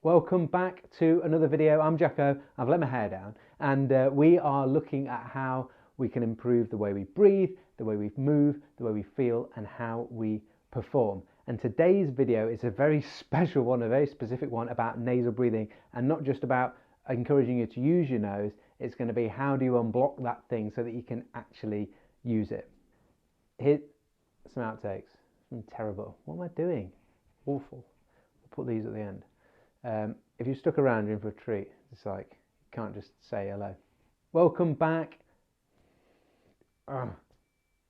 Welcome back to another video. I'm Jacko. I've let my hair down and we are looking at how we can improve the way we breathe, the way we move, the way we feel and how we perform. And today's video is a very special one, a very specific one about nasal breathing, and not just about encouraging you to use your nose. It's going to be how do you unblock that thing so that you can actually use it. Here's some outtakes. Terrible. What am I doing? Awful. I'll put these at the end. If you're stuck around, you're in for a treat. It's like, you can't just say hello. Welcome back.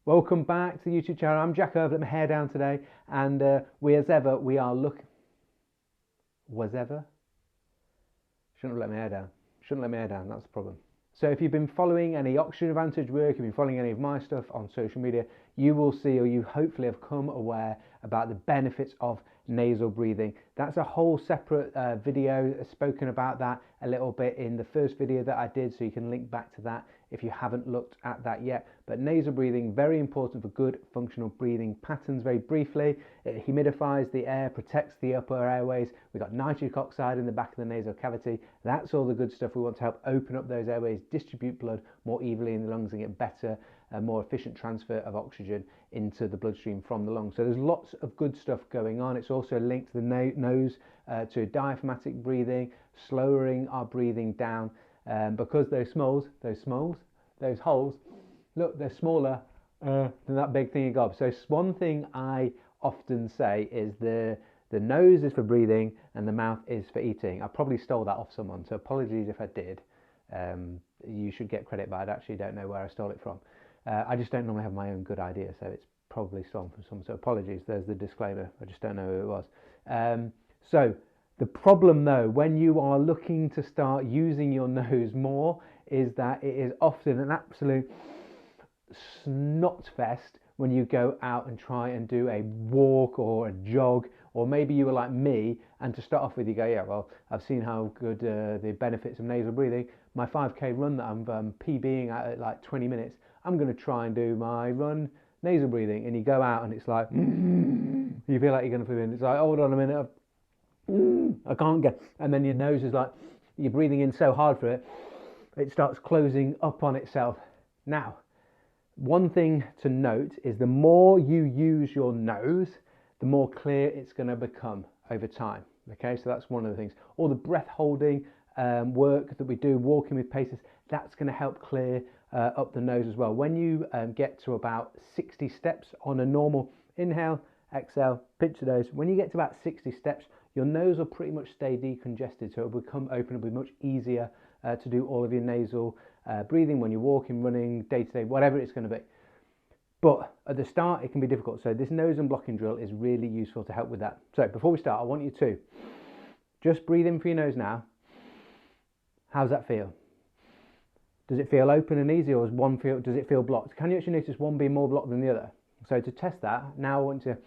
Welcome back to the YouTube channel. I'm Jacko. I've let my hair down today, and we are looking. Shouldn't have let my hair down. Shouldn't let my hair down. That's the problem. So if you've been following any Oxygen Advantage work, if you've been following any of my stuff on social media, you will see, or you hopefully have come aware about the benefits of nasal breathing. That's a whole separate video, spoken about that a little bit in the first video that I did, so you can link back to that if you haven't looked at that yet. But nasal breathing, very important for good functional breathing patterns. Very briefly, it humidifies the air, protects the upper airways. We've got nitric oxide in the back of the nasal cavity. That's all the good stuff. We want to help open up those airways, distribute blood more evenly in the lungs and get better, more efficient transfer of oxygen into the bloodstream from the lungs. So there's lots of good stuff going on. It's also linked to the nose, to diaphragmatic breathing, slowing our breathing down, because those holes, look, they're smaller than that big thing you got. So one thing I often say is the nose is for breathing and the mouth is for eating. I probably stole that off someone, so apologies if I did. You should get credit, but I actually don't know where I stole it from. I just don't normally have my own good idea, so it's probably stolen from someone. So apologies, there's the disclaimer. I just don't know who it was. So the problem though, when you are looking to start using your nose more, is that it is often an absolute snot fest when you go out and try and do a walk or a jog, or maybe you were like me, and to start off with you go, yeah, well, I've seen how good the benefits of nasal breathing. My 5k run that I'm PBing at like 20 minutes, I'm going to try and do my run nasal breathing, and you go out and it's like, you feel like you're going to put in, it's like, hold on a minute, I can't get, and then your nose is like, you're breathing in so hard for it, it starts closing up on itself. Now, one thing to note is the more you use your nose, the more clear it's going to become over time. Okay, so that's one of the things. All the breath holding work that we do, walking with paces, that's going to help clear up the nose as well. When you get to about 60 steps on a normal inhale, exhale, pinch the nose, when you get to about 60 steps, your nose will pretty much stay decongested, so it will become open. It'll be much easier to do all of your nasal breathing when you're walking, running, day-to-day, whatever it's going to be. But at the start, it can be difficult. So this nose unblocking drill is really useful to help with that. So before we start, I want you to just breathe in through your nose now. How's that feel? Does it feel open and easy, or does it feel blocked? Can you actually notice one being more blocked than the other? So to test that, now I want to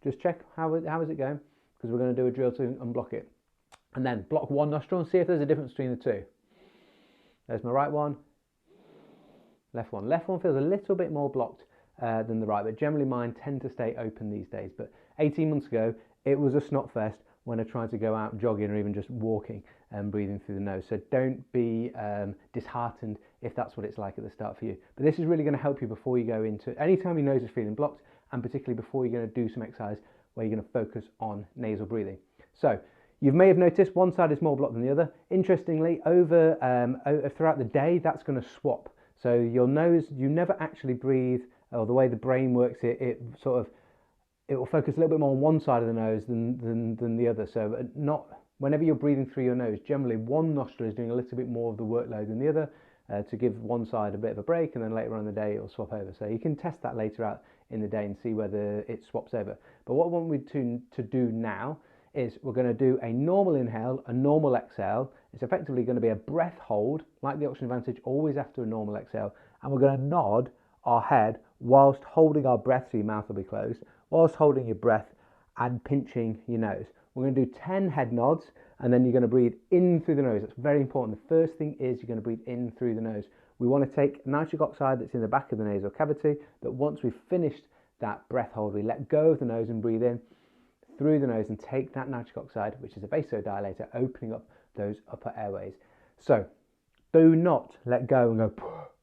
just check how is it going, because we're going to do a drill to unblock it. And then block one nostril and see if there's a difference between the two. There's my right one, left one. Left one feels a little bit more blocked than the right, but generally mine tend to stay open these days. But 18 months ago, it was a snot fest when I tried to go out jogging or even just walking and breathing through the nose. So don't be disheartened if that's what it's like at the start for you. But this is really going to help you before you go into, anytime your nose is feeling blocked, and particularly before you're going to do some exercise where you're going to focus on nasal breathing. So you may have noticed one side is more blocked than the other. Interestingly, throughout the day, that's going to swap. So your nose, you never actually breathe, or the way the brain works, it will focus a little bit more on one side of the nose than the other. So whenever you're breathing through your nose, generally one nostril is doing a little bit more of the workload than the other, to give one side a bit of a break, and then later on in the day it will swap over. So you can test that later out in the day and see whether it swaps over. But what I want we to do now is we're going to do a normal inhale, a normal exhale. It's effectively going to be a breath hold, like the Oxygen Advantage, always after a normal exhale. And we're going to nod our head whilst holding our breath, so your mouth will be closed, whilst holding your breath and pinching your nose. We're going to do 10 head nods, and then you're going to breathe in through the nose. That's very important. The first thing is you're going to breathe in through the nose. We want to take nitric oxide that's in the back of the nasal cavity, that once we've finished that breath hold, we let go of the nose and breathe in through the nose and take that nitric oxide, which is a vasodilator, opening up those upper airways. So do not let go and go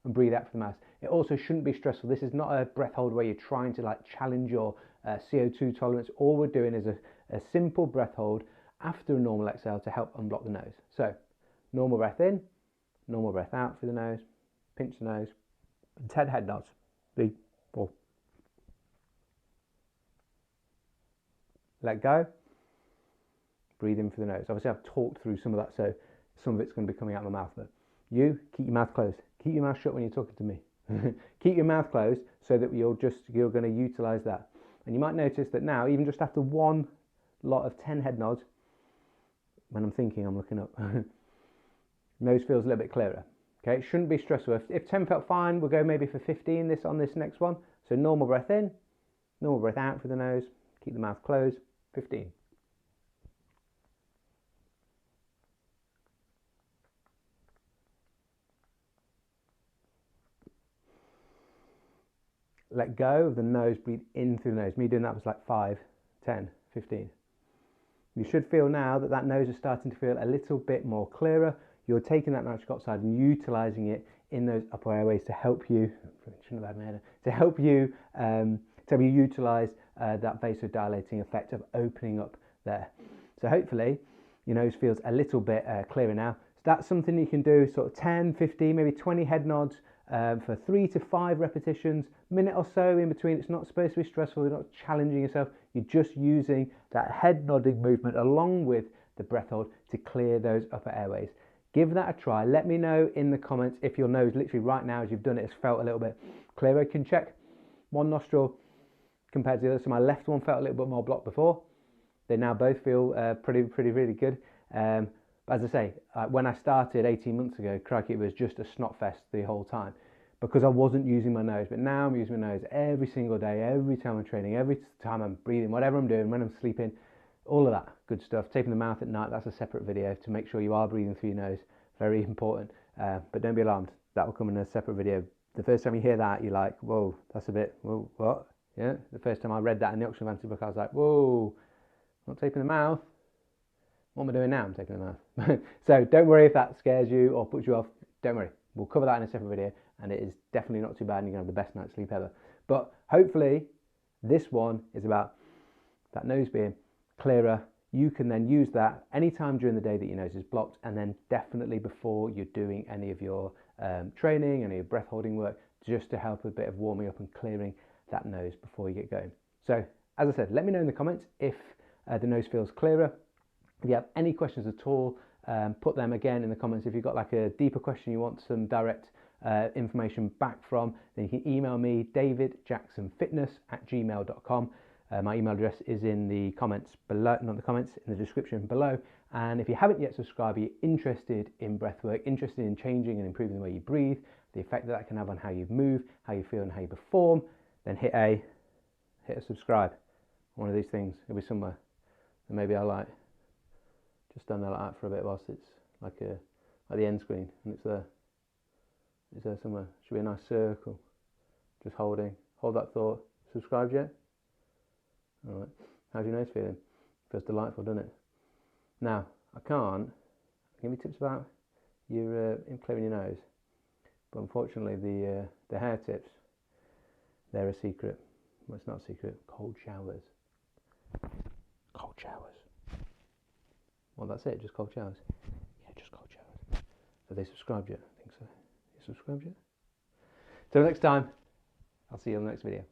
and breathe out through the mouth. It also shouldn't be stressful. This is not a breath hold where you're trying to like challenge your CO2 tolerance. All we're doing is a simple breath hold after a normal exhale to help unblock the nose. So normal breath in, normal breath out through the nose, pinch the nose, and 10 head nods. 3, 4. Let go. Breathe in through the nose. Obviously I've talked through some of that, so some of it's going to be coming out of my mouth, but you keep your mouth closed. Keep your mouth shut when you're talking to me. Keep your mouth closed so that you're going to utilize that. And you might notice that now, even just after one lot of 10 head nods, when I'm thinking, I'm looking up, nose feels a little bit clearer. Okay, it shouldn't be stressful. If 10 felt fine, we'll go maybe for 15 on this next one. So normal breath in, normal breath out through the nose, keep the mouth closed, 15. Let go of the nose, breathe in through the nose. Me doing that was like 5, 10, 15. You should feel now that that nose is starting to feel a little bit more clearer. You're taking that nitric oxide and utilizing it in those upper airways to help you, to help you utilize that vasodilating effect of opening up there. So hopefully your nose feels a little bit clearer now. So that's something you can do sort of 10, 15, maybe 20 head nods for 3 to 5 repetitions, minute or so in between. It's not supposed to be stressful, you're not challenging yourself, you're just using that head nodding movement along with the breath hold to clear those upper airways. Give that a try. Let me know in the comments if your nose literally right now as you've done it has felt a little bit clearer. You can check one nostril compared to the other. So my left one felt a little bit more blocked before. They now both feel really good. But as I say, when I started 18 months ago, crikey, it was just a snot fest the whole time because I wasn't using my nose. But now I'm using my nose every single day, every time I'm training, every time I'm breathing, whatever I'm doing, when I'm sleeping, all of that good stuff. Taping the mouth at night, that's a separate video to make sure you are breathing through your nose. Very important. But don't be alarmed. That will come in a separate video. The first time you hear that, you're like, whoa, that's a bit, whoa, what? Yeah. The first time I read that in the Oxford Advanced book, I was like, whoa, not taping the mouth. What am I doing now? I'm taking the mouth. So don't worry if that scares you or puts you off. Don't worry. We'll cover that in a separate video, and it is definitely not too bad, and you're going to have the best night's sleep ever. But hopefully this one is about that nose being clearer. You can then use that anytime during the day that your nose is blocked, and then definitely before you're doing any of your training, any of your breath holding work, just to help a bit of warming up and clearing that nose before you get going. So as I said, let me know in the comments if the nose feels clearer. If you have any questions at all, put them again in the comments. If you've got like a deeper question you want some direct information back from, then you can email me, davidjacksonfitness@gmail.com. My email address is in the comments below, not the comments, in the description below. And if you haven't yet subscribed, you're interested in breathwork, interested in changing and improving the way you breathe, the effect that can have on how you move, how you feel and how you perform, then hit a subscribe. One of these things, it'll be somewhere. And maybe I'll like just stand there like that for a bit whilst it's like the end screen, and it's there. It's there somewhere. Should be a nice circle. Just hold that thought. Subscribed yet? All right. How's your nose feeling? Feels delightful, doesn't it? Now, I can't give you tips about your clearing your nose, but unfortunately the hair tips, they're a secret. Well, it's not a secret. Cold showers. Cold showers. Well, that's it. Just cold showers. Yeah, just cold showers. Have they subscribed yet? I think so. You subscribed yet? Till next time. I'll see you on the next video.